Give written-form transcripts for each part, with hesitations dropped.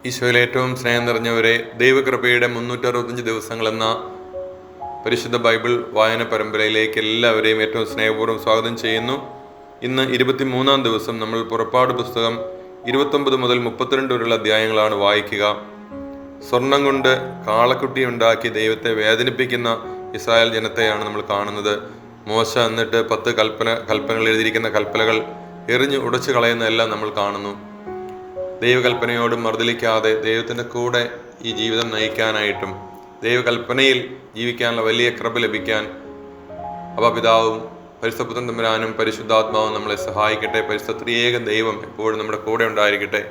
ഈശോയിൽ ഏറ്റവും സ്നേഹം നിറഞ്ഞവരെ, ദൈവകൃപയുടെ 365 ദിവസങ്ങളെന്ന പരിശുദ്ധ ബൈബിൾ വായന പരമ്പരയിലേക്ക് എല്ലാവരെയും ഏറ്റവും സ്നേഹപൂർവ്വം സ്വാഗതം ചെയ്യുന്നു. ഇന്ന് 23-ാം ദിവസം നമ്മൾ പുറപ്പാട് പുസ്തകം 29 മുതൽ 32 വരെയുള്ള അധ്യായങ്ങളാണ് വായിക്കുക. സ്വർണം കൊണ്ട് കാളക്കുട്ടി ഉണ്ടാക്കി ദൈവത്തെ വേദനിപ്പിക്കുന്ന ഇസ്രായേൽ ജനത്തെയാണ് നമ്മൾ കാണുന്നത്. മോശ എന്നിട്ട് 10 കൽപ്പനകൾ എഴുതിയിരിക്കുന്ന കൽപ്പനകൾ എറിഞ്ഞ് ഉടച്ചു കളയുന്നതെല്ലാം നമ്മൾ കാണുന്നു. ദൈവകൽപ്പനയോട് മറുതലിക്കാതെ ദൈവത്തിൻ്റെ കൂടെ ഈ ജീവിതം നയിക്കാനായിട്ടും ദൈവകൽപ്പനയിൽ ജീവിക്കാനുള്ള വലിയ കൃപ ലഭിക്കാൻ പിതാവും പരിശുദ്ധപുത്രൻ തമ്പുരാനും പരിശുദ്ധാത്മാവും നമ്മളെ സഹായിക്കട്ടെ. പരിശുദ്ധ ത്രിയേക ദൈവം എപ്പോഴും നമ്മുടെ കൂടെ ഉണ്ടായിരിക്കട്ടെ.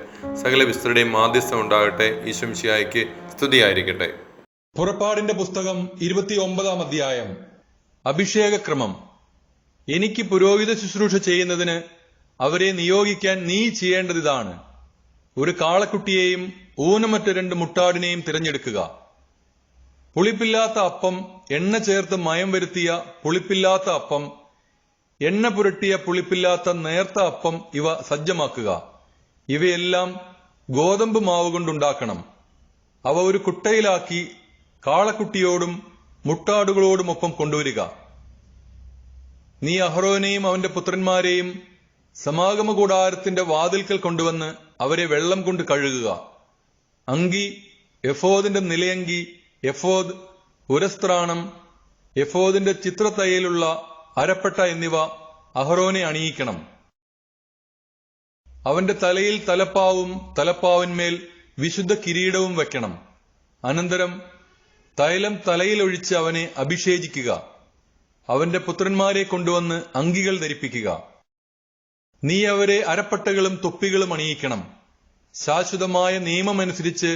സകല വിസ്തൃതയുടെയും മാധ്യസ്ഥം ഉണ്ടാകട്ടെ. ഈശോ മിശിഹായ്ക്ക് സ്തുതിയായിരിക്കട്ടെ. പുറപ്പാടിന്റെ പുസ്തകം 29-ാം അധ്യായം. അഭിഷേകക്രമം. എനിക്ക് പുരോഹിത ശുശ്രൂഷ ചെയ്യുന്നതിന് അവരെ നിയോഗിക്കാൻ നീ ചെയ്യേണ്ടതിതാണ്: ഒരു കാളക്കുട്ടിയെയും ഊനമറ്റ 2 മുട്ടാടിനെയും തിരഞ്ഞെടുക്കുക. പുളിപ്പില്ലാത്ത അപ്പം, എണ്ണ ചേർത്ത് മയം വരുത്തിയ പുളിപ്പില്ലാത്ത അപ്പം, എണ്ണ പുരട്ടിയ പുളിപ്പില്ലാത്ത നേർത്ത അപ്പം ഇവ സജ്ജമാക്കുക. ഇവയെല്ലാം ഗോതമ്പ് മാവ് കൊണ്ടുണ്ടാക്കണം. അവ ഒരു കുട്ടയിലാക്കി കാളക്കുട്ടിയോടും മുട്ടാടുകളോടുമൊപ്പം കൊണ്ടുവരിക. നീ അഹ്റോനെയും അവന്റെ പുത്രന്മാരെയും സമാഗമ കൂടാരത്തിന്റെ വാതിൽക്കൽ കൊണ്ടുവന്ന് അവരെ വെള്ളം കൊണ്ട് കഴുകുക. അങ്കി, എഫോദിന്റെ നിലയങ്കി, എഫോദ്, ഉരസ്ത്രാണം, എഫോദിന്റെ ചിത്രത്തയ്യലുള്ള അരപ്പട്ട എന്നിവ അഹ്റോനെ അണിയിക്കണം. അവന്റെ തലയിൽ തലപ്പാവും തലപ്പാവിന്മേൽ വിശുദ്ധ കിരീടവും വെക്കണം. അനന്തരം തൈലം തലയിലൊഴിച്ച് അവനെ അഭിഷേചിക്കുക. അവന്റെ പുത്രന്മാരെ കൊണ്ടുവന്ന് അങ്കികൾ ധരിപ്പിക്കുക. നീ അവരെ അരപ്പട്ടകളും തൊപ്പികളും അണിയിക്കണം. ശാശ്വതമായ നിയമമനുസരിച്ച്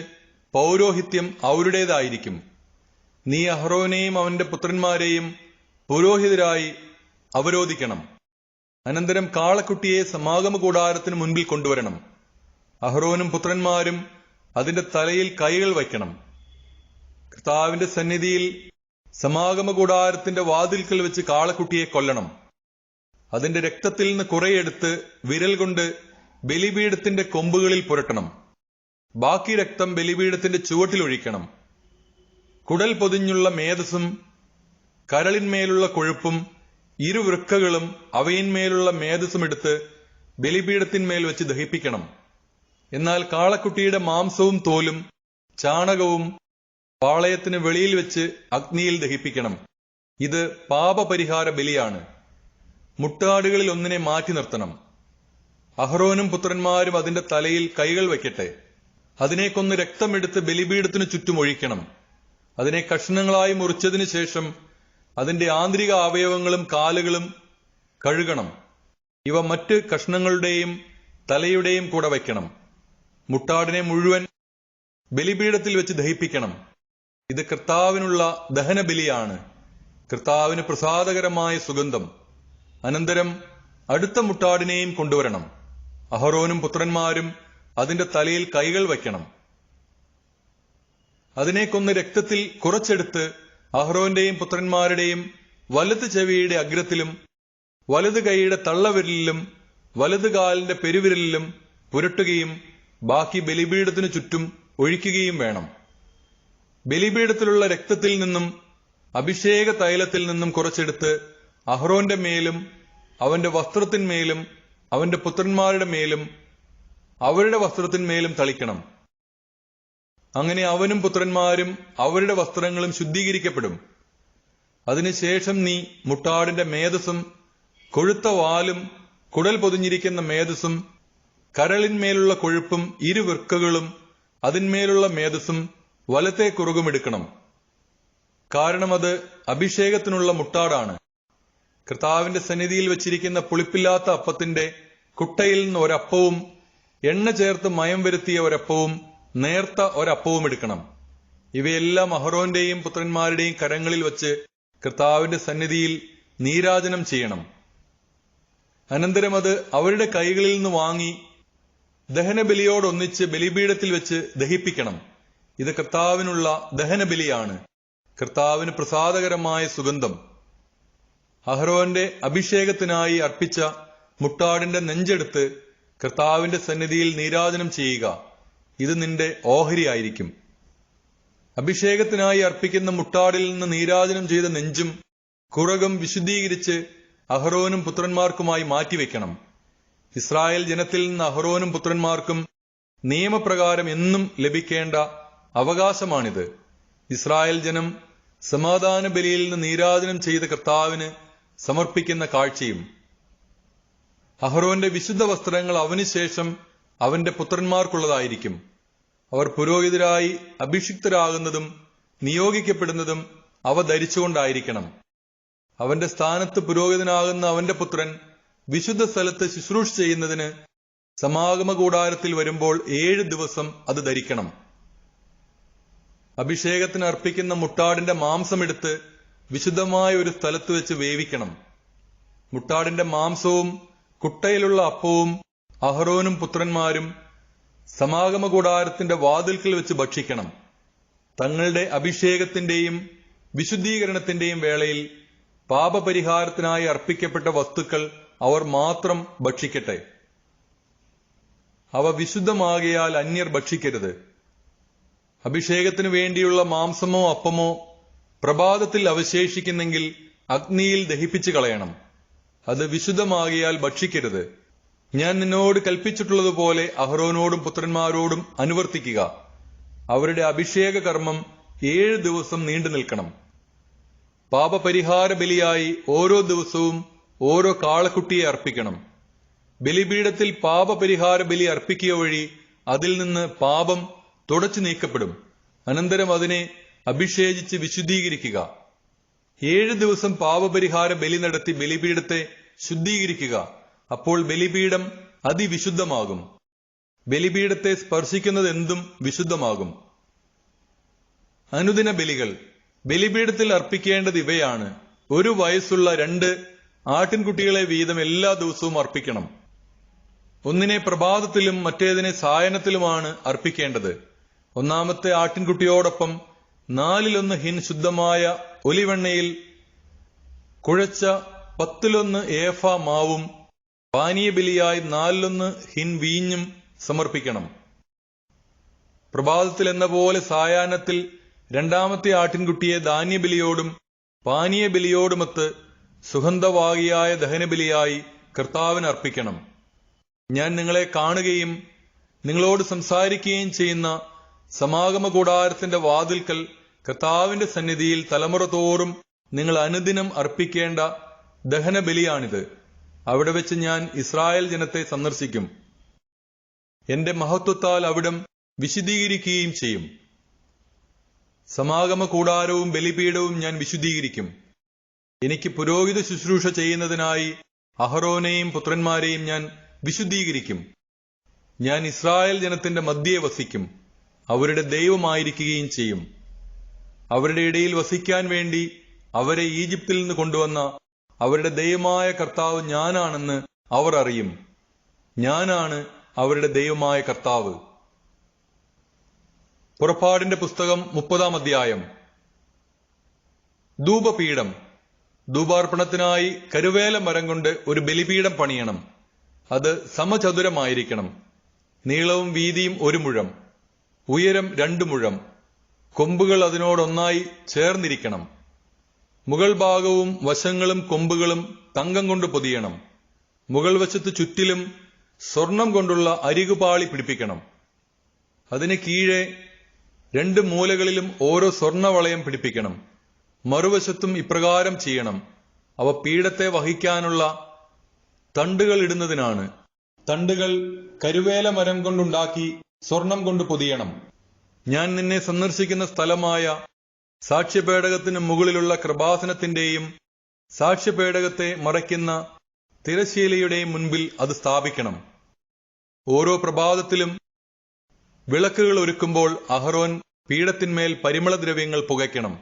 പൗരോഹിത്യം അവരുടേതായിരിക്കും. നീ അഹ്റോനെയും അവന്റെ പുത്രന്മാരെയും പുരോഹിതരായി അവരോധിക്കണം. അനന്തരം കാളക്കുട്ടിയെ സമാഗമ കൂടാരത്തിന് മുൻപിൽ കൊണ്ടുവരണം. അഹ്റോനും പുത്രന്മാരും അതിന്റെ തലയിൽ കൈകൾ വയ്ക്കണം. കർത്താവിന്റെ സന്നിധിയിൽ സമാഗമ കൂടാരത്തിന്റെ വാതിൽക്കൽ വെച്ച് കാളക്കുട്ടിയെ കൊല്ലണം. അതിന്റെ രക്തത്തിൽ നിന്ന് കുറെയെടുത്ത് വിരൽ കൊണ്ട് ബലിപീഠത്തിന്റെ കൊമ്പുകളിൽ പുരട്ടണം. ബാക്കി രക്തം ബലിപീഠത്തിന്റെ ചുവട്ടിൽ ഒഴിക്കണം. കുടൽ പൊതിഞ്ഞുള്ള മേധസ്സും കരളിന്മേലുള്ള കൊഴുപ്പും ഇരുവൃക്കകളും അവയിന്മേലുള്ള മേധസ്സും എടുത്ത് ബലിപീഠത്തിന്മേൽ വെച്ച് ദഹിപ്പിക്കണം. എന്നാൽ കാളക്കുട്ടിയുടെ മാംസവും തോലും ചാണകവും പാളയത്തിന് വെളിയിൽ വെച്ച് അഗ്നിയിൽ ദഹിപ്പിക്കണം. ഇത് പാപപരിഹാര ബലിയാണ്. മുട്ടാടുകളിൽ ഒന്നിനെ മാറ്റി നിർത്തണം. അഹ്റോനും പുത്രന്മാരും അതിന്റെ തലയിൽ കൈകൾ വയ്ക്കട്ടെ. അതിനെ കൊന്ന് രക്തമെടുത്ത് ബലിപീഠത്തിനു ചുറ്റും ഒഴിക്കണം. അതിനെ കഷ്ണങ്ങളായി മുറിച്ചതിനു ശേഷം അതിന്റെ ആന്തരിക അവയവങ്ങളും കാലുകളും കഴുകണം. ഇവ മറ്റ് കഷ്ണങ്ങളുടെയും തലയുടെയും കൂടെ വയ്ക്കണം. മുട്ടാടിനെ മുഴുവൻ ബലിപീഠത്തിൽ വെച്ച് ദഹിപ്പിക്കണം. ഇത് കർത്താവിനുള്ള ദഹനബലിയാണ്, കർത്താവിന് പ്രസാദകരമായ സുഗന്ധം. അനന്തരം അടുത്ത മുട്ടാടിനെയും കൊണ്ടുവരണം. അഹ്റോനും പുത്രന്മാരും അതിന്റെ തലയിൽ കൈകൾ വയ്ക്കണം. അതിനെ കൊന്ന് രക്തത്തിൽ കുറച്ചെടുത്ത് അഹ്റോന്റെയും പുത്രന്മാരുടെയും വലത് ചെവിയുടെ അഗ്രത്തിലും വലത് കൈയുടെ തള്ളവിരലിലും വലത് കാലിന്റെ പെരുവിരലിലും പുരട്ടുകയും ബാക്കി ബലിപീഠത്തിനു ചുറ്റും ഒഴിക്കുകയും വേണം. ബലിപീഠത്തിലുള്ള രക്തത്തിൽ നിന്നും അഭിഷേക തൈലത്തിൽ നിന്നും കുറച്ചെടുത്ത് അഹ്റോന്റെ മേലും അവന്റെ വസ്ത്രത്തിന്മേലും അവന്റെ പുത്രന്മാരുടെ മേലും അവരുടെ വസ്ത്രത്തിന്മേലും തളിക്കണം. അങ്ങനെ അവനും പുത്രന്മാരും അവരുടെ വസ്ത്രങ്ങളും ശുദ്ധീകരിക്കപ്പെടും. അതിനുശേഷം നീ മുട്ടാടിന്റെ മേധസ്സും കൊഴുത്ത വാലും കുടൽ പൊതിഞ്ഞിരിക്കുന്ന മേധസ്സും കരളിന്മേലുള്ള കൊഴുപ്പും ഇരുവൃക്കകളും അതിന്മേലുള്ള മേധസ്സും വലത്തെ കുറുകും എടുക്കണം. കാരണം അത് അഭിഷേകത്തിനുള്ള മുട്ടാടാണ്. കർത്താവിന്റെ സന്നിധിയിൽ വച്ചിരിക്കുന്ന പുളിപ്പില്ലാത്ത അപ്പത്തിന്റെ കുട്ടയിൽ നിന്ന് ഒരപ്പവും എണ്ണ ചേർത്ത് മയം വരുത്തിയ ഒരപ്പവും നേർത്ത ഒരപ്പവും എടുക്കണം. ഇവയെല്ലാം അഹ്റോന്റെയും പുത്രന്മാരുടെയും കരങ്ങളിൽ വച്ച് കർത്താവിന്റെ സന്നിധിയിൽ നീരാജനം ചെയ്യണം. അനന്തരം അത് അവരുടെ കൈകളിൽ നിന്ന് വാങ്ങി ദഹനബലിയോടൊന്നിച്ച് ബലിപീഠത്തിൽ വെച്ച് ദഹിപ്പിക്കണം. ഇത് കർത്താവിനുള്ള ദഹനബലിയാണ്, കർത്താവിന് പ്രസാദകരമായ സുഗന്ധം. അഹ്റോന്റെ അഭിഷേകത്തിനായി അർപ്പിച്ച മുട്ടാടിന്റെ നെഞ്ചെടുത്ത് കർത്താവിന്റെ സന്നിധിയിൽ നീരാജനം ചെയ്യുക. ഇത് നിന്റെ ഓഹരിയായിരിക്കും. അഭിഷേകത്തിനായി അർപ്പിക്കുന്ന മുട്ടാടിൽ നിന്ന് നീരാജനം ചെയ്ത നെഞ്ചും കുറകും വിശുദ്ധീകരിച്ച് അഹരോനും പുത്രന്മാർക്കുമായി മാറ്റിവെക്കണം. ഇസ്രായേൽ ജനത്തിൽ നിന്ന് അഹരോനും പുത്രന്മാർക്കും നിയമപ്രകാരം എന്നും ലഭിക്കേണ്ട അവകാശമാണിത്. ഇസ്രായേൽ ജനം സമാധാന ബലിയിൽ നിന്ന് നീരാജനം ചെയ്ത കർത്താവിന് സമർപ്പിക്കുന്ന കാഴ്ചയും. അഹരോന്റെ വിശുദ്ധ വസ്ത്രങ്ങൾ അവന് ശേഷം അവന്റെ പുത്രന്മാർക്കുള്ളതായിരിക്കും. അവർ പുരോഹിതരായി അഭിഷിക്തരാകുന്നതും നിയോഗിക്കപ്പെടുന്നതും അവ ധരിച്ചുകൊണ്ടായിരിക്കണം. അവന്റെ സ്ഥാനത്ത് പുരോഹിതനാകുന്ന അവന്റെ പുത്രൻ വിശുദ്ധ സ്ഥലത്ത് ശുശ്രൂഷ ചെയ്യുന്നതിന് സമാഗമ കൂടാരത്തിൽ വരുമ്പോൾ 7 ദിവസം അത് ധരിക്കണം. അഭിഷേകത്തിന് അർപ്പിക്കുന്ന മുട്ടാടിന്റെ മാംസമെടുത്ത് വിശുദ്ധമായ ഒരു സ്ഥലത്ത് വെച്ച് വേവിക്കണം. മുട്ടാടിന്റെ മാംസവും കുട്ടയിലുള്ള അപ്പവും അഹരോനും പുത്രന്മാരും സമാഗമ കൂടാരത്തിന്റെ വാതിൽക്കൽ വെച്ച് ഭക്ഷിക്കണം. തങ്ങളുടെ അഭിഷേകത്തിന്റെയും വിശുദ്ധീകരണത്തിന്റെയും വേളയിൽ പാപപരിഹാരത്തിനായി അർപ്പിക്കപ്പെട്ട വസ്തുക്കൾ അവർ മാത്രം ഭക്ഷിക്കട്ടെ. അവ വിശുദ്ധമാകയാൽ അന്യർ ഭക്ഷിക്കരുത്. അഭിഷേകത്തിനു വേണ്ടിയുള്ള മാംസമോ അപ്പമോ പ്രഭാതത്തിൽ അവശേഷിക്കുന്നെങ്കിൽ അഗ്നിയിൽ ദഹിപ്പിച്ചു കളയണം. അത് വിശുദ്ധമാകിയാൽ ഭക്ഷിക്കരുത്. ഞാൻ നിന്നോട് കൽപ്പിച്ചിട്ടുള്ളതുപോലെ അഹരോനോടും പുത്രന്മാരോടും അനുവർത്തിക്കുക. അവരുടെ അഭിഷേക കർമ്മം 7 ദിവസം നീണ്ടു നിൽക്കണം. പാപപരിഹാര ബലിയായി ഓരോ ദിവസവും ഓരോ കാളക്കുട്ടിയെ അർപ്പിക്കണം. ബലിപീഠത്തിൽ പാപപരിഹാര ബലി അർപ്പിക്കുക വഴി അതിൽ നിന്ന് പാപം തുടച്ചു നീക്കപ്പെടും. അനന്തരം അതിനെ അഭിഷേചിച്ച് വിശുദ്ധീകരിക്കുക. 7 ദിവസം പാപപരിഹാര ബലി നടത്തി ബലിപീഠത്തെ ശുദ്ധീകരിക്കുക. അപ്പോൾ ബലിപീഠം അതിവിശുദ്ധമാകും. ബലിപീഠത്തെ സ്പർശിക്കുന്നതെന്തും വിശുദ്ധമാകും. അനുദിന ബലികൾ. ബലിപീഠത്തിൽ അർപ്പിക്കേണ്ടത് ഇവയാണ്. 1 വയസ്സുള്ള 2 ആട്ടിൻകുട്ടികളെ വീതം എല്ലാ ദിവസവും അർപ്പിക്കണം. ഒന്നിനെ പ്രഭാതത്തിലും മറ്റേതിനെ സായനത്തിലുമാണ് അർപ്പിക്കേണ്ടത്. ഒന്നാമത്തെ ആട്ടിൻകുട്ടിയോടൊപ്പം 4 ഹിൻ ശുദ്ധമായ ഒലിവെണ്ണയിൽ കുഴച്ച 10 ഏഫ മാവും പാനീയബലിയായി 4 ഹിൻ വീഞ്ഞും സമർപ്പിക്കണം. പ്രഭാതത്തിൽ എന്ന പോലെ സായാഹ്നത്തിൽ രണ്ടാമത്തെ ആട്ടിൻകുട്ടിയെ ധാന്യബലിയോടും പാനീയബലിയോടുമൊത്ത് സുഗന്ധവാഹിയായ ദഹനബലിയായി കർത്താവിന് അർപ്പിക്കണം. ഞാൻ നിങ്ങളെ കാണുകയും നിങ്ങളോട് സംസാരിക്കുകയും ചെയ്യുന്ന സമാഗമ കൂടാരത്തിന്റെ വാതിൽക്കൽ കർത്താവിന്റെ സന്നിധിയിൽ തലമുറ തോറും നിങ്ങൾ അനുദിനം അർപ്പിക്കേണ്ട ദഹനബലിയാണിത്. അവിടെ വെച്ച് ഞാൻ ഇസ്രായേൽ ജനത്തെ സന്ദർശിക്കും. എന്റെ മഹത്വത്താൽ അവിടം വിശുദ്ധീകരിക്കുകയും ചെയ്യും. സമാഗമ കൂടാരവും ബലിപീഠവും ഞാൻ വിശുദ്ധീകരിക്കും. എനിക്ക് പുരോഹിത ശുശ്രൂഷ ചെയ്യുന്നതിനായി അഹരോനെയും പുത്രന്മാരെയും ഞാൻ വിശുദ്ധീകരിക്കും. ഞാൻ ഇസ്രായേൽ ജനത്തിന്റെ മധ്യേ വസിക്കും. അവരുടെ ദൈവമായിരിക്കുകയും ചെയ്യും. അവരുടെ ഇടയിൽ വസിക്കാൻ വേണ്ടി അവരെ ഈജിപ്തിൽ നിന്ന് കൊണ്ടുവന്ന അവരുടെ ദൈവമായ കർത്താവ് ഞാനാണെന്ന് അവർ അറിയും. ഞാനാണ് അവരുടെ ദൈവമായ കർത്താവ്. പുറപ്പാടിന്റെ പുസ്തകം 30-ാം അധ്യായം. ധൂപപീഠം. ധൂപാർപ്പണത്തിനായി കരുവേല മരം കൊണ്ട് ഒരു ബലിപീഠം പണിയണം. അത് സമചതുരമായിരിക്കണം. നീളവും വീതിയും 1 മുഴം, ഉയരം 2 മുഴം. കൊമ്പുകൾ അതിനോടൊന്നായി ചേർന്നിരിക്കണം. മുകൾ ഭാഗവും വശങ്ങളും കൊമ്പുകളും തങ്കം കൊണ്ട് പൊതിയണം. മുകൾ വശത്ത് ചുറ്റിലും സ്വർണം കൊണ്ടുള്ള അരികുപാളി പിടിപ്പിക്കണം. അതിന് കീഴെ 2 മൂലകളിലും ഓരോ സ്വർണവളയം പിടിപ്പിക്കണം. മറുവശത്തും ഇപ്രകാരം ചെയ്യണം. അവ പീഠത്തെ വഹിക്കാനുള്ള തണ്ടുകൾ ഇടുന്നതിനാണ്. തണ്ടുകൾ കരുവേല മരം കൊണ്ടുണ്ടാക്കി സ്വർണം കൊണ്ട് പൊതിയണം. ഞാൻ നിന്നെ സന്ദർശിക്കുന്ന സ്ഥലമായ സാക്ഷ്യപേടകത്തിന് മുകളിലുള്ള കൃപാസനത്തിന്റെയും സാക്ഷ്യപേടകത്തെ മറയ്ക്കുന്ന തിരശ്ശീലയുടെയും മുൻപിൽ അത് സ്ഥാപിക്കണം. ഓരോ പ്രഭാതത്തിലും വിളക്കുകൾ ഒരുക്കുമ്പോൾ അഹരോൻ പീഠത്തിന്മേൽ പരിമളദ്രവ്യങ്ങൾ പുകയ്ക്കണം.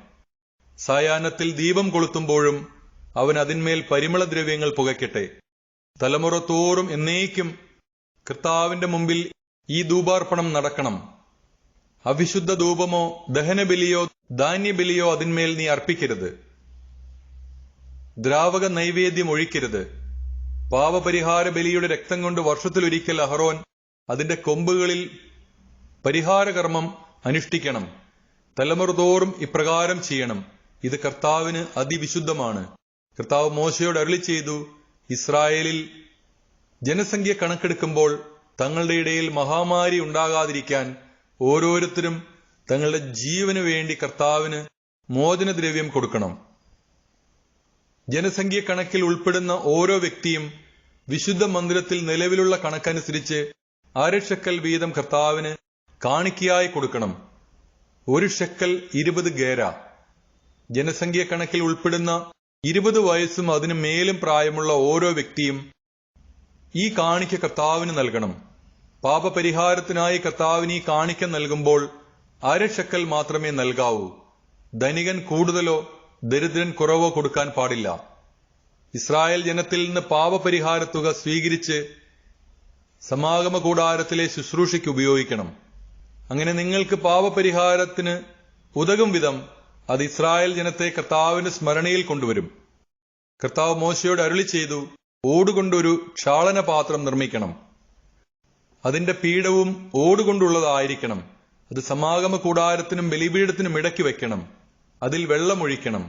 സായാഹ്നത്തിൽ ദീപം കൊളുത്തുമ്പോഴും അവൻ അതിന്മേൽ പരിമളദ്രവ്യങ്ങൾ പുകയ്ക്കട്ടെ. തലമുറ തോറും എന്നേക്കും കർത്താവിന്റെ മുമ്പിൽ ഈ ധൂപാർപ്പണം നടക്കണം. അവിശുദ്ധ ധൂപമോ ദഹനബലിയോ ധാന്യബലിയോ അതിന്മേൽ നീ അർപ്പിക്കരുത്. ദ്രാവക നൈവേദ്യം ഒഴിക്കരുത്. പാപപരിഹാര ബലിയുടെ രക്തം കൊണ്ട് വർഷത്തിലൊരിക്കൽ അഹരോൻ അതിന്റെ കൊമ്പുകളിൽ പരിഹാരകർമ്മം അനുഷ്ഠിക്കണം. തലമുറ തോറും ഇപ്രകാരം ചെയ്യണം. ഇത് കർത്താവിന് അതിവിശുദ്ധമാണ്. കർത്താവ് മോശയോട് അരുളി ചെയ്തു, ഇസ്രായേലിൽ ജനസംഖ്യ കണക്കെടുക്കുമ്പോൾ തങ്ങളുടെ ഇടയിൽ മഹാമാരി ഉണ്ടാകാതിരിക്കാൻ ഓരോരുത്തരും തങ്ങളുടെ ജീവന് വേണ്ടി കർത്താവിന് മോചനദ്രവ്യം കൊടുക്കണം. ജനസംഖ്യ കണക്കിൽ ഉൾപ്പെടുന്ന ഓരോ വ്യക്തിയും വിശുദ്ധ മന്ദിരത്തിൽ നിലവിലുള്ള കണക്കനുസരിച്ച് 1/2 ഷെക്കൽ വീതം കർത്താവിന് കാണിക്കയായി കൊടുക്കണം. 1 ഷെക്കൽ 20 ഗേര. ജനസംഖ്യ കണക്കിൽ ഉൾപ്പെടുന്ന 20 വയസ്സും അതിനു മേലും പ്രായമുള്ള ഓരോ വ്യക്തിയും ഈ കാണിക്ക കർത്താവിന് നൽകണം. പാപപരിഹാരത്തിനായി കർത്താവിന് ഈ കാണിക്ക നൽകുമ്പോൾ 1/2 ഷെക്കൽ മാത്രമേ നൽകാവൂ. ധനികൻ കൂടുതലോ ദരിദ്രൻ കുറവോ കൊടുക്കാൻ പാടില്ല. ഇസ്രായേൽ ജനത്തിൽ നിന്ന് പാപപരിഹാര തുക സ്വീകരിച്ച് സമാഗമ കൂടാരത്തിലെ ശുശ്രൂഷയ്ക്ക് ഉപയോഗിക്കണം. അങ്ങനെ നിങ്ങൾക്ക് പാപപരിഹാരത്തിന് ഉതകും വിധം അത് ഇസ്രായേൽ ജനത്തെ കർത്താവിന്റെ സ്മരണയിൽ കൊണ്ടുവരും. കർത്താവ് മോശയോട് അരുളി ചെയ്തു, ഓടുകൊണ്ടൊരു ക്ഷാളന പാത്രം നിർമ്മിക്കണം. അതിന്റെ പീഠവും ഓടുകൊണ്ടുള്ളതായിരിക്കണം. അത് സമാഗമ കൂടാരത്തിനും ബലിപീഠത്തിനും ഇടയ്ക്ക് വെക്കണം. അതിൽ വെള്ളമൊഴിക്കണം.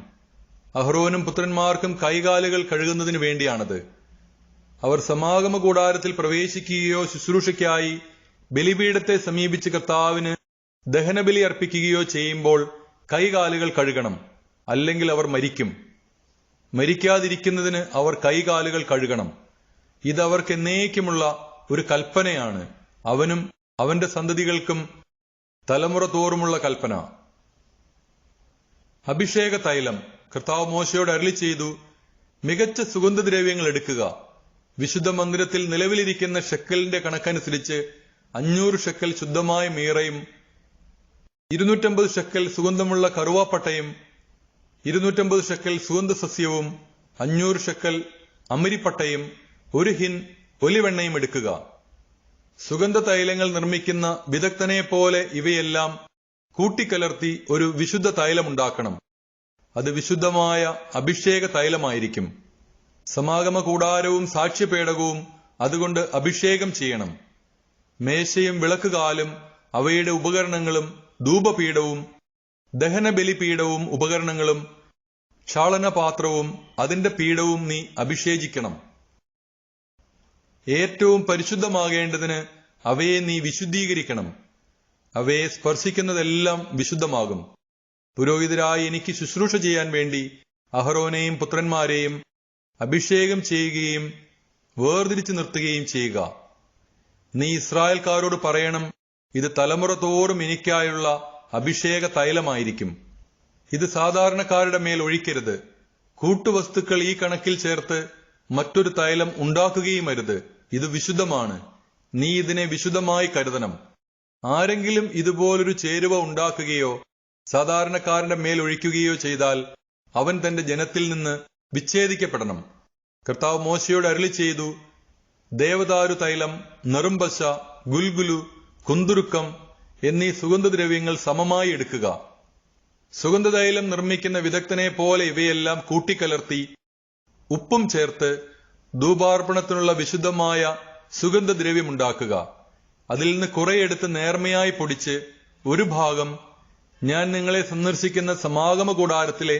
അഹ്റോനും പുത്രന്മാർക്കും കൈകാലുകൾ കഴുകുന്നതിന് വേണ്ടിയാണത്. അവർ സമാഗമ കൂടാരത്തിൽ പ്രവേശിക്കുകയോ ശുശ്രൂഷയ്ക്കായി ബലിപീഠത്തെ സമീപിച്ച് കർത്താവിന് ദഹനബലി അർപ്പിക്കുകയോ ചെയ്യുമ്പോൾ കൈകാലുകൾ കഴുകണം, അല്ലെങ്കിൽ അവർ മരിക്കും. മരിക്കാതിരിക്കുന്നതിന് അവർ കൈകാലുകൾ കഴുകണം. ഇത് അവർക്ക് എന്നേക്കുമുള്ള ഒരു കൽപ്പനയാണ്, അവനും അവന്റെ സന്തതികൾക്കും തലമുറ തോറുമുള്ള കൽപ്പന. അഭിഷേക തൈലം. കർത്താവ് മോശയോട് അരുളി ചെയ്തു, മികച്ച സുഗന്ധദ്രവ്യങ്ങൾ എടുക്കുക. വിശുദ്ധ മന്ദിരത്തിൽ നിലവിലിരിക്കുന്ന ഷെക്കലിന്റെ കണക്കനുസരിച്ച് 500 ഷെക്കൽ ശുദ്ധമായ മീറയും 250 ഷെക്കൽ സുഗന്ധമുള്ള കറുവാപ്പട്ടയും 250 ഷെക്കൽ സുഗന്ധസസ്യവും 500 ഷെക്കൽ അമരിപ്പട്ടയും 1 ഹിൻ ഒലിവെണ്ണയും എടുക്കുക. സുഗന്ധ തൈലങ്ങൾ നിർമ്മിക്കുന്ന വിദഗ്ധനെ പോലെ ഇവയെല്ലാം കൂട്ടിക്കലർത്തി ഒരു വിശുദ്ധ തൈലമുണ്ടാക്കണം. അത് വിശുദ്ധമായ അഭിഷേക തൈലമായിരിക്കും. സമാഗമ കൂടാരവും സാക്ഷ്യപേടകവും അതുകൊണ്ട് അഭിഷേകം ചെയ്യണം. മേശയും വിളക്കുകാലും അവയുടെ ഉപകരണങ്ങളും ധൂപപീഠവും ദഹനബലിപീഠവും ഉപകരണങ്ങളും ക്ഷാളനപാത്രവും അതിന്റെ പീഠവും നീ അഭിഷേചിക്കണം. ഏറ്റവും പരിശുദ്ധമാകേണ്ടതിന് അവയെ നീ വിശുദ്ധീകരിക്കണം. അവയെ സ്പർശിക്കുന്നതെല്ലാം വിശുദ്ധമാകും. പുരോഹിതരായി എനിക്ക് ശുശ്രൂഷ ചെയ്യാൻ വേണ്ടി അഹ്റോനെയും പുത്രന്മാരെയും അഭിഷേകം ചെയ്യുകയും വേർതിരിച്ചു നിർത്തുകയും ചെയ്യുക. നീ ഇസ്രായേൽക്കാരോട് പറയണം, ഇത് തലമുറ തോറും എനിക്കായുള്ള അഭിഷേക തൈലമായിരിക്കും. ഇത് സാധാരണക്കാരുടെ മേൽ ഒഴിക്കരുത്. കൂട്ടുവസ്തുക്കൾ ഈ കണക്കിൽ ചേർത്ത് മറ്റൊരു തൈലം ഉണ്ടാക്കുകയും അരുത്. ഇത് വിശുദ്ധമാണ്. നീ ഇതിനെ വിശുദ്ധമായി കരുതണം. ആരെങ്കിലും ഇതുപോലൊരു ചേരുവ ഉണ്ടാക്കുകയോ സാധാരണക്കാരന്റെ മേൽ ഒഴിക്കുകയോ ചെയ്താൽ അവൻ തന്റെ ജനത്തിൽ നിന്ന് വിച്ഛേദിക്കപ്പെടണം. കർത്താവ് മോശയോട് അരുളി ചെയ്തു, ദേവദാരു തൈലം, നെറുമ്പശ, ഗുൽഗുലു, കുന്തുരുക്കം എന്നീ സുഗന്ധദ്രവ്യങ്ങൾ സമമായി എടുക്കുക. സുഗന്ധതൈലം നിർമ്മിക്കുന്ന വിദഗ്ധനെ പോലെ ഇവയെല്ലാം കൂട്ടിക്കലർത്തി ഉപ്പും ചേർത്ത് ധൂപാർപ്പണത്തിനുള്ള വിശുദ്ധമായ സുഗന്ധദ്രവ്യമുണ്ടാക്കുക. അതിൽ നിന്ന് കുറെയെടുത്ത് നേർമയായി പൊടിച്ച് ഒരു ഭാഗം ഞാൻ നിങ്ങളെ സന്ദർശിക്കുന്ന സമാഗമ കൂടാരത്തിലെ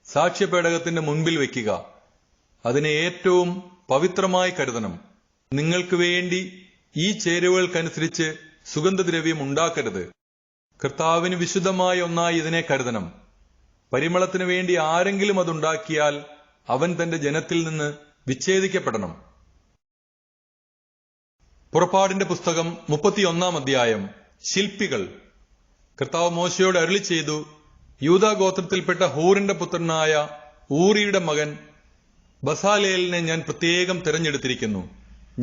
സാക്ഷ്യപേടകത്തിന്റെ മുൻപിൽ വയ്ക്കുക. അതിനെ ഏറ്റവും പവിത്രമായി കരുതണം. നിങ്ങൾക്ക് വേണ്ടി ഈ ചേരുവകൾക്കനുസരിച്ച് സുഗന്ധദ്രവ്യം ഉണ്ടാക്കരുത്. കർത്താവിന് വിശുദ്ധമായ ഒന്നായി ഇതിനെ കരുതണം. പരിമളത്തിനു വേണ്ടി ആരെങ്കിലും അതുണ്ടാക്കിയാൽ അവൻ തന്റെ ജനത്തിൽ നിന്ന് വിച്ഛേദിക്കപ്പെടണം. പുറപ്പാടിന്റെ പുസ്തകം 31-ാം അധ്യായം. ശില്പികൾ. കർത്താവ് മോശയോട് അരുളി ചെയ്തു, യൂദാ ഗോത്രത്തിൽപ്പെട്ട ഹൂറിന്റെ പുത്രനായ ഊറിയുടെ മകൻ ബസാലേലിനെ ഞാൻ പ്രത്യേകം തിരഞ്ഞെടുത്തിരിക്കുന്നു.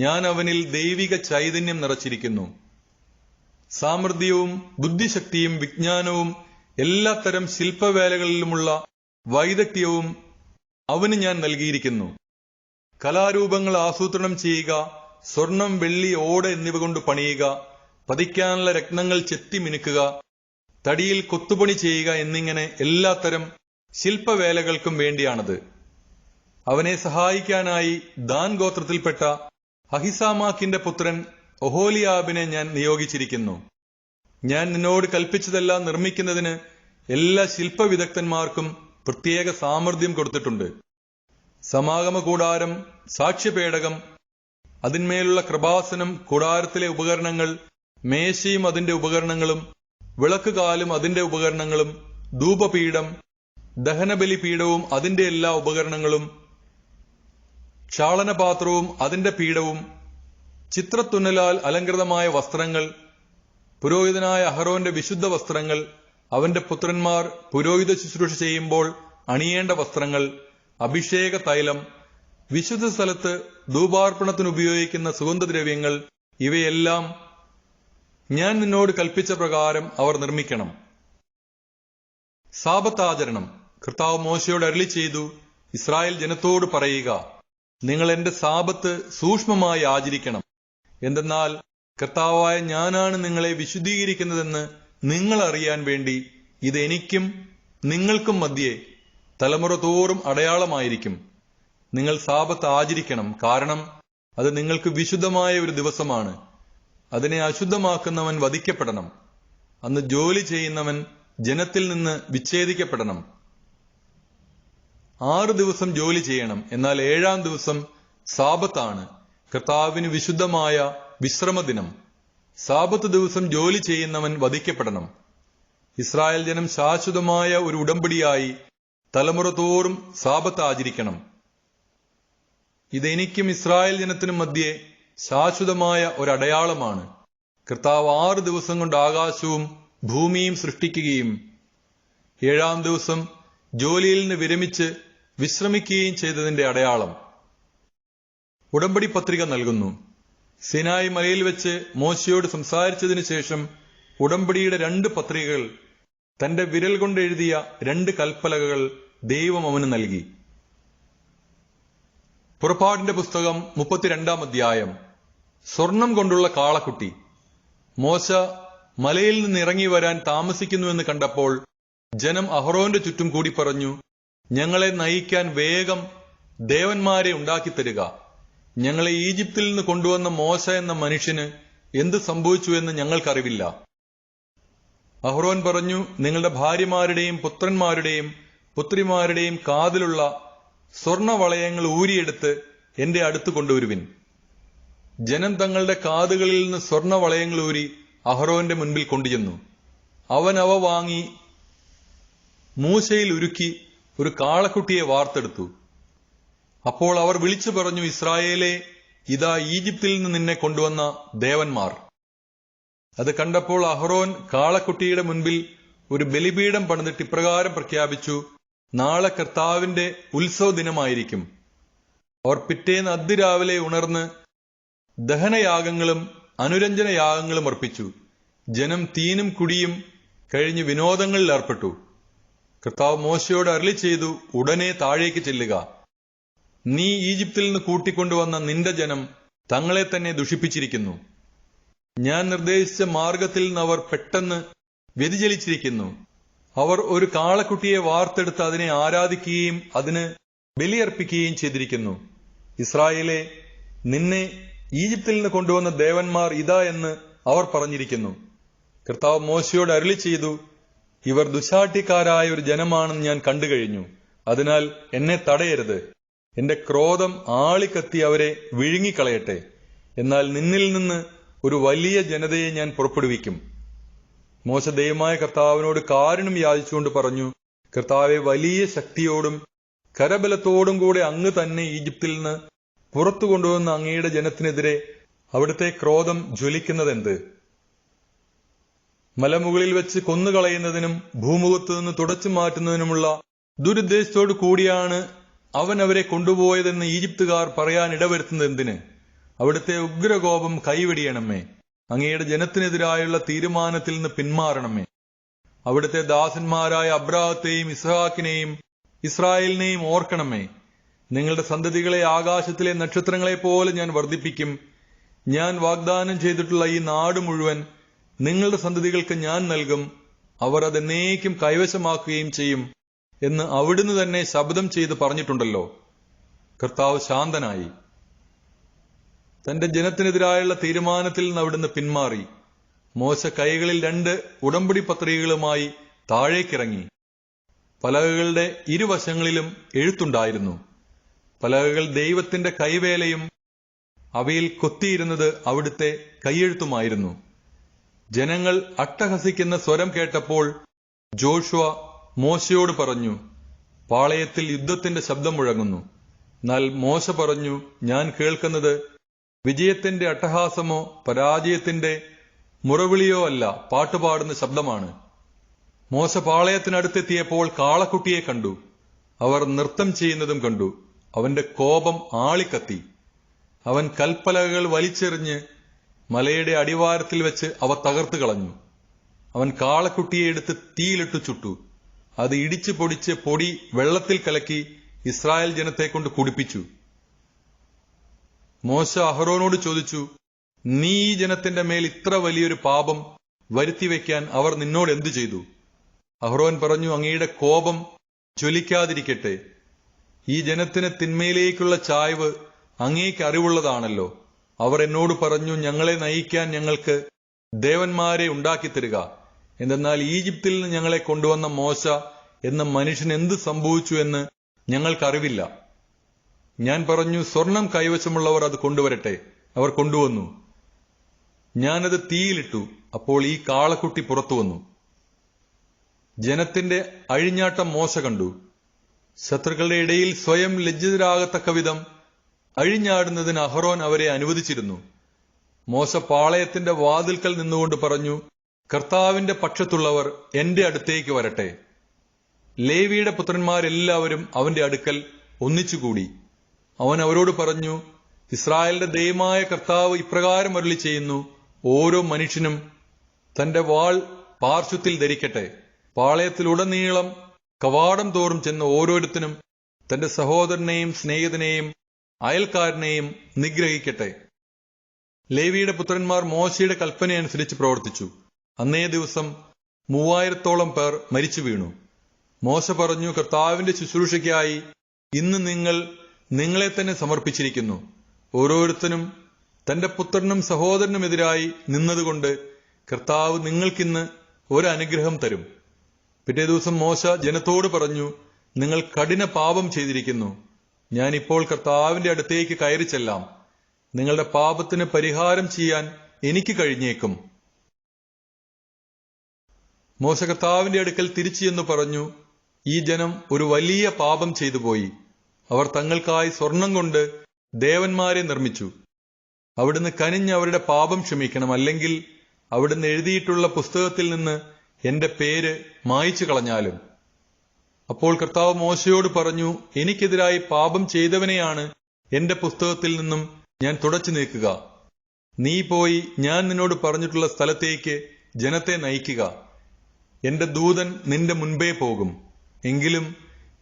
ഞാൻ അവനിൽ ദൈവിക ചൈതന്യം നിറച്ചിരിക്കുന്നു. സാമർഥ്യവും ബുദ്ധിശക്തിയും വിജ്ഞാനവും എല്ലാത്തരം ശില്പവേലകളിലുമുള്ള വൈദഗ്ധ്യവും അവന് ഞാൻ നൽകിയിരിക്കുന്നു. കലാരൂപങ്ങൾ ആസൂത്രണം ചെയ്യുക, സ്വർണം, വെള്ളി, ഓട് എന്നിവ കൊണ്ട് പണിയുക, പതിക്കാനുള്ള രത്നങ്ങൾ ചെത്തി മിനുക്കുക, തടിയിൽ കൊത്തുപണി ചെയ്യുക എന്നിങ്ങനെ എല്ലാത്തരം ശില്പവേലകൾക്കും വേണ്ടിയാണത്. അവനെ സഹായിക്കാനായി ദാൻ ഗോത്രത്തിൽപ്പെട്ട അഹിസാമാക്കിന്റെ പുത്രൻ ഒഹോലിയാബിനെ ഞാൻ നിയോഗിച്ചിരിക്കുന്നു. ഞാൻ നിന്നോട് കൽപ്പിച്ചതെല്ലാം നിർമ്മിക്കുന്നതിന് എല്ലാ ശില്പവിദഗ്ധന്മാർക്കും പ്രത്യേക സാമർഥ്യം കൊടുത്തിട്ടുണ്ട്. സമാഗമ കൂടാരം, സാക്ഷ്യപേടകം, അതിന്മേലുള്ള കൃപാസനം, കൂടാരത്തിലെ ഉപകരണങ്ങൾ, മേശയും അതിന്റെ ഉപകരണങ്ങളും, വിളക്കുകാലും അതിന്റെ ഉപകരണങ്ങളും, ധൂപപീഠം, ദഹനബലിപീഠവും അതിന്റെ എല്ലാ ഉപകരണങ്ങളും, ക്ഷാളനപാത്രവും അതിന്റെ പീഠവും, ചിത്രത്തുന്നലാൽ അലങ്കൃതമായ വസ്ത്രങ്ങൾ, പുരോഹിതനായ അഹരോന്റെ വിശുദ്ധ വസ്ത്രങ്ങൾ, അവന്റെ പുത്രന്മാർ പുരോഹിത ശുശ്രൂഷ ചെയ്യുമ്പോൾ അണിയേണ്ട വസ്ത്രങ്ങൾ, അഭിഷേക തൈലം, വിശുദ്ധ സ്ഥലത്ത് ധൂപാർപ്പണത്തിന് ഉപയോഗിക്കുന്ന സുഗന്ധദ്രവ്യങ്ങൾ, ഇവയെല്ലാം ഞാൻ നിന്നോട് കൽപ്പിച്ച പ്രകാരം അവർ നിർമ്മിക്കണം. സാബത്താചരണം. കർത്താവ് മോശയോട് അരുളി ചെയ്തു, ഇസ്രായേൽ ജനത്തോട് പറയുക, നിങ്ങൾ എന്റെ സാബത്ത് സൂക്ഷ്മമായി ആചരിക്കണം. എന്തെന്നാൽ കർത്താവായ ഞാനാണ് നിങ്ങളെ വിശുദ്ധീകരിക്കുന്നതെന്ന് നിങ്ങൾ അറിയാൻ വേണ്ടി ഇത് എനിക്കും നിങ്ങൾക്കും മധ്യേ തലമുറ തോറും അടയാളമായിരിക്കും. നിങ്ങൾ സാബത്ത് ആചരിക്കണം, കാരണം അത് നിങ്ങൾക്ക് വിശുദ്ധമായ ഒരു ദിവസമാണ്. അതിനെ അശുദ്ധമാക്കുന്നവൻ വധിക്കപ്പെടണം. അന്ന് ജോലി ചെയ്യുന്നവൻ ജനത്തിൽ നിന്ന് വിച്ഛേദിക്കപ്പെടണം. 6 ദിവസം ജോലി ചെയ്യണം, എന്നാൽ 7-ാം ദിവസം സാബത്താണ്, കർത്താവിന് വിശുദ്ധമായ വിശ്രമദിനം. സാബത്ത് ദിവസം ജോലി ചെയ്യുന്നവൻ വധിക്കപ്പെടണം. ഇസ്രായേൽ ജനം ശാശ്വതമായ ഒരു ഉടമ്പടിയായി തലമുറ തോറും സാബത്ത് ആചരിക്കണം. ഇതെനിക്കും ഇസ്രായേൽ ജനത്തിനും മധ്യേ ശാശ്വതമായ ഒരടയാളമാണ്. കർത്താവ് 6 ദിവസം കൊണ്ട് ആകാശവും ഭൂമിയും സൃഷ്ടിക്കുകയും 7-ാം ദിവസം ജോലിയിൽ നിന്ന് വിരമിച്ച് വിശ്രമിക്കുകയും ചെയ്തതിന്റെ അടയാളം. ഉടമ്പടി പത്രിക നൽകുന്നു. സിനായി മലയിൽ വെച്ച് മോശയോട് സംസാരിച്ചതിനു ശേഷം ഉടമ്പടിയുടെ 2 പത്രികകൾ, തന്റെ വിരൽ കൊണ്ട് എഴുതിയ 2 കൽപ്പലകകൾ ദൈവം അവന് നൽകി. പുറപ്പാടിന്റെ പുസ്തകം 32-ാം അധ്യായം. സ്വർണം കൊണ്ടുള്ള കാളക്കുട്ടി. മോശ മലയിൽ നിന്ന് ഇറങ്ങി വരാൻ താമസിക്കുന്നുവെന്ന് കണ്ടപ്പോൾ ജനം അഹ്റോന്റെ ചുറ്റും കൂടി പറഞ്ഞു, ഞങ്ങളെ നയിക്കാൻ വേഗം ദേവന്മാരെ ഉണ്ടാക്കിത്തരിക. ഞങ്ങളെ ഈജിപ്തിൽ നിന്ന് കൊണ്ടുവന്ന മോശ എന്ന മനുഷ്യന് എന്ത് സംഭവിച്ചു എന്ന് ഞങ്ങൾക്കറിവില്ല. അഹ്റോൻ പറഞ്ഞു, നിങ്ങളുടെ ഭാര്യമാരുടെയും പുത്രന്മാരുടെയും പുത്രിമാരുടെയും കാതിലുള്ള സ്വർണവളയങ്ങൾ ഊരിയെടുത്ത് എന്റെ അടുത്ത് കൊണ്ടുവരുവിൻ. ജനം തങ്ങളുടെ കാതുകളിൽ നിന്ന് സ്വർണവളയങ്ങൾ ഊരി അഹ്റോന്റെ മുൻപിൽ കൊണ്ടുചെന്നു. അവൻ അവ വാങ്ങി മൂശയിൽ ഉരുക്കി ഒരു കാളക്കുട്ടിയെ വാർത്തെടുത്തു. അപ്പോൾ അവർ വിളിച്ചു പറഞ്ഞു, ഇസ്രായേലേ, ഇതാ ഈജിപ്തിൽ നിന്ന് നിന്നെ കൊണ്ടുവന്ന ദേവന്മാർ. അത് കണ്ടപ്പോൾ അഹ്റോൻ കാളക്കുട്ടിയുടെ മുൻപിൽ ഒരു ബലിപീഠം പണിതിട്ട് ഇപ്രകാരം പ്രഖ്യാപിച്ചു, നാളെ കർത്താവിന്റെ ഉത്സവ ദിനമായിരിക്കും. അവർ പിറ്റേന്ന് അതിരാവിലെ ഉണർന്ന് ദഹനയാഗങ്ങളും അനുരഞ്ജനയാഗങ്ങളും അർപ്പിച്ചു. ജനം തീനും കുടിയും കഴിഞ്ഞ് വിനോദങ്ങളിൽ ഏർപ്പെട്ടു. കർത്താവ് മോശയോട് അരുളി ചെയ്തു, ഉടനെ താഴേക്ക് ചെല്ലുക. നീ ഈജിപ്തിൽ നിന്ന് കൂട്ടിക്കൊണ്ടുവന്ന നിന്റെ ജനം തങ്ങളെ തന്നെ ദുഷിപ്പിച്ചിരിക്കുന്നു. ഞാൻ നിർദ്ദേശിച്ച മാർഗത്തിൽ നിന്ന് അവർ പെട്ടെന്ന് വ്യതിചലിച്ചിരിക്കുന്നു. അവർ ഒരു കാളക്കുട്ടിയെ വാർത്തെടുത്ത് അതിനെ ആരാധിക്കുകയും അതിന് ബലിയർപ്പിക്കുകയും ചെയ്തിരിക്കുന്നു. ഇസ്രായേലേ, നിന്നെ ഈജിപ്തിൽ നിന്ന് കൊണ്ടുവന്ന ദേവന്മാർ ഇതാ എന്ന് അവർ പറഞ്ഞിരിക്കുന്നു. കർത്താവ് മോശയോട് അരുളി ചെയ്തു, ഇവർ ദുശാഠ്യക്കാരായ ഒരു ജനമാണെന്ന് ഞാൻ കണ്ടുകഴിഞ്ഞു. അതിനാൽ എന്നെ തടയരുത്. എന്റെ ക്രോധം ആളിക്കത്തി അവരെ വിഴുങ്ങിക്കളയട്ടെ. എന്നാൽ നിന്നിൽ നിന്ന് ഒരു വലിയ ജനതയെ ഞാൻ പുറപ്പെടുവിക്കും. മോശ ദൈവമായ കർത്താവിനോട് കാരുണ്യം യാചിച്ചുകൊണ്ട് പറഞ്ഞു, കർത്താവെ, വലിയ ശക്തിയോടും കരബലത്തോടും കൂടെ അങ്ങ് തന്നെ ഈജിപ്തിൽ നിന്ന് പുറത്തു കൊണ്ടുവന്ന അങ്ങയുടെ ജനത്തിനെതിരെ അവിടുത്തെ ക്രോധം ജ്വലിക്കുന്നതെന്ത്? മലമുകളിൽ വെച്ച് കൊന്നുകളയുന്നതിനും ഭൂമുഖത്ത് നിന്ന് തുടച്ചു മാറ്റുന്നതിനുമുള്ള ദുരുദ്ദേശത്തോടു കൂടിയാണ് അവൻ അവരെ കൊണ്ടുപോയതെന്ന് ഈജിപ്തുകാർ പറയാൻ ഇടവരുത്തുന്നത് എന്തിന്? അവിടുത്തെ ഉഗ്രകോപം കൈവെടിയണമേ. അങ്ങയുടെ ജനത്തിനെതിരായുള്ള തീരുമാനത്തിൽ നിന്ന് പിന്മാറണമേ. അവിടുത്തെ ദാസന്മാരായ അബ്രാഹത്തെയും ഇസ്ഹാക്കിനെയും ഇസ്രായേലിനെയും ഓർക്കണമേ. നിങ്ങളുടെ സന്തതികളെ ആകാശത്തിലെ നക്ഷത്രങ്ങളെപ്പോലെ ഞാൻ വർദ്ധിപ്പിക്കും. ഞാൻ വാഗ്ദാനം ചെയ്തിട്ടുള്ള ഈ നാട് മുഴുവൻ നിങ്ങളുടെ സന്തതികൾക്ക് ഞാൻ നൽകും. അവർ അതെന്നേക്കും കൈവശമാക്കുകയും ചെയ്യും എന്ന് അവിടുന്ന് തന്നെ ശബ്ദം ചെയ്ത് പറഞ്ഞിട്ടുണ്ടല്ലോ. കർത്താവ് ശാന്തനായി. തന്റെ ജനത്തിനെതിരായുള്ള തീരുമാനത്തിൽ നിന്ന് അവിടുന്ന് പിന്മാറി. മോശ കൈകളിൽ 2 ഉടമ്പടി പത്രികകളുമായി താഴേക്കിറങ്ങി. പലകകളുടെ ഇരുവശങ്ങളിലും എഴുത്തുണ്ടായിരുന്നു. പലകകൾ ദൈവത്തിന്റെ കൈവേലയും അവയിൽ കൊത്തിയിരുന്നത് അവിടുത്തെ കൈയെഴുത്തുമായിരുന്നു. ജനങ്ങൾ അട്ടഹസിക്കുന്ന സ്വരം കേട്ടപ്പോൾ ജോഷുവ മോശയോട് പറഞ്ഞു, പാളയത്തിൽ യുദ്ധത്തിന്റെ ശബ്ദം മുഴങ്ങുന്നു. എന്നാൽ മോശ പറഞ്ഞു, ഞാൻ കേൾക്കുന്നത് വിജയത്തിന്റെ അട്ടഹാസമോ പരാജയത്തിന്റെ മുറവിളിയോ അല്ല, പാട്ടുപാടുന്ന ശബ്ദമാണ്. മോശ പാളയത്തിനടുത്തെത്തിയപ്പോൾ കാളക്കുട്ടിയെ കണ്ടു. അവർ നൃത്തം ചെയ്യുന്നതും കണ്ടു. അവന്റെ കോപം ആളിക്കത്തി. അവൻ കൽപ്പലകകൾ വലിച്ചെറിഞ്ഞ് മലയുടെ അടിവാരത്തിൽ വെച്ച് അവ തകർത്തു കളഞ്ഞു. അവൻ കാളക്കുട്ടിയെ എടുത്ത് തീയിലിട്ടു ചുട്ടു. അത് ഇടിച്ചു പൊടിച്ച് പൊടി വെള്ളത്തിൽ കലക്കി ഇസ്രായേൽ ജനത്തെ കൊണ്ട് കുടിപ്പിച്ചു. മോശ അഹരോനോട് ചോദിച്ചു, നീ ഈ ജനത്തിന്റെ മേൽ ഇത്ര വലിയൊരു പാപം വരുത്തിവെക്കാൻ അവർ നിന്നോട് എന്തു ചെയ്തു? അഹ്റോൻ പറഞ്ഞു, അങ്ങയുടെ കോപം ജ്വലിക്കാതിരിക്കട്ടെ. ഈ ജനത്തിന് തിന്മയിലേക്കുള്ള ചായ്വ് അങ്ങേക്ക് അറിവുള്ളതാണല്ലോ. അവർ എന്നോട് പറഞ്ഞു, ഞങ്ങളെ നയിക്കാൻ ഞങ്ങൾക്ക് ദേവന്മാരെ ഉണ്ടാക്കിത്തരിക. എന്തെന്നാൽ ഈജിപ്തിൽ നിന്ന് ഞങ്ങളെ കൊണ്ടുവന്ന മോശ എന്ന മനുഷ്യൻ എന്ത് സംഭവിച്ചു എന്ന് ഞങ്ങൾക്കറിവില്ല. ഞാൻ പറഞ്ഞു, സ്വർണം കൈവശമുള്ളവർ അത് കൊണ്ടുവരട്ടെ. അവർ കൊണ്ടുവന്നു. ഞാനത് തീയിലിട്ടു. അപ്പോൾ ഈ കാളക്കുട്ടി പുറത്തു വന്നു. ജനത്തിന്റെ അഴിഞ്ഞാട്ടം മോശ കണ്ടു. ശത്രുക്കളുടെ ഇടയിൽ സ്വയം ലജ്ജിതരാകത്തക്ക വിധം അഴിഞ്ഞാടുന്നതിന് അഹ്റോൻ അവരെ അനുവദിച്ചിരുന്നു. മോശ പാളയത്തിന്റെ വാതിൽക്കൽ നിന്നുകൊണ്ട് പറഞ്ഞു, കർത്താവിന്റെ പക്ഷത്തുള്ളവർ എന്റെ അടുത്തേക്ക് വരട്ടെ. ലേവിയുടെ പുത്രന്മാരെല്ലാവരും അവന്റെ അടുക്കൽ ഒന്നിച്ചുകൂടി. അവൻ അവരോട് പറഞ്ഞു, ഇസ്രായേലിന്റെ ദൈവമായ കർത്താവ് ഇപ്രകാരം അരുളി ചെയ്യുന്നു, ഓരോ മനുഷ്യനും തന്റെ വാൾ പാർശ്വത്തിൽ ധരിക്കട്ടെ. പാളയത്തിലുടനീളം കവാടം തോറും ചെന്ന് ഓരോരുത്തനും തന്റെ സഹോദരനെയും സ്നേഹിതനെയും അയൽക്കാരനെയും നിഗ്രഹിക്കട്ടെ. ലേവിയുടെ പുത്രന്മാർ മോശയുടെ കൽപ്പനയനുസരിച്ച് പ്രവർത്തിച്ചു. അന്നേ ദിവസം 3000-ഓളം പേർ മരിച്ചു വീണു. മോശ പറഞ്ഞു, കർത്താവിന്റെ ശുശ്രൂഷയ്ക്കായി ഇന്ന് നിങ്ങൾ നിങ്ങളെ തന്നെ സമർപ്പിച്ചിരിക്കുന്നു. ഓരോരുത്തനും തന്റെ പുത്രനും സഹോദരനുമെതിരായി നിന്നതുകൊണ്ട് കർത്താവ് നിങ്ങൾക്കിന്ന് ഒരനുഗ്രഹം തരും. പിറ്റേ ദിവസം മോശ ജനത്തോട് പറഞ്ഞു, നിങ്ങൾ കഠിന പാപം ചെയ്തിരിക്കുന്നു. ഞാനിപ്പോൾ കർത്താവിന്റെ അടുത്തേക്ക് കയറി ചെല്ലാം. നിങ്ങളുടെ പാപത്തിന് പരിഹാരം ചെയ്യാൻ എനിക്ക് കഴിഞ്ഞേക്കും. മോശ കർത്താവിന്റെ അടുക്കൽ തിരിച്ചു എന്ന് പറഞ്ഞു, ഈ ജനം ഒരു വലിയ പാപം ചെയ്തു പോയി. അവർ തങ്ങൾക്കായി സ്വർണം കൊണ്ട് ദേവന്മാരെ നിർമ്മിച്ചു. അവിടുന്ന് കനിഞ്ഞ് അവരുടെ പാപം ക്ഷമിക്കണം, അല്ലെങ്കിൽ അവിടുന്ന് എഴുതിയിട്ടുള്ള പുസ്തകത്തിൽ നിന്ന് എന്റെ പേര് മായ്ച്ചു കളഞ്ഞാലും. അപ്പോൾ കർത്താവ് മോശയോട് പറഞ്ഞു, എനിക്കെതിരായി പാപം ചെയ്തവനെയാണ് എന്റെ പുസ്തകത്തിൽ നിന്നും ഞാൻ തുടച്ചു നീക്കുക. നീ പോയി ഞാൻ നിന്നോട് പറഞ്ഞിട്ടുള്ള സ്ഥലത്തേക്ക് ജനത്തെ നയിക്കുക. എന്റെ ദൂതൻ നിന്റെ മുൻപേ പോകും. എങ്കിലും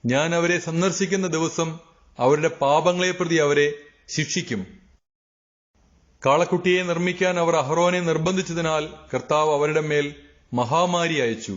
ഞാൻ അവരെ സന്ദർശിക്കുന്ന ദിവസം അവരുടെ പാപങ്ങളെ പ്രതി അവരെ ശിക്ഷിക്കും. കാളക്കുട്ടിയെ നിർമ്മിക്കാൻ അവർ അഹ്റോനെ നിർബന്ധിച്ചതിനാൽ കർത്താവ് അവരുടെ മേൽ മഹാമാരി അയച്ചു.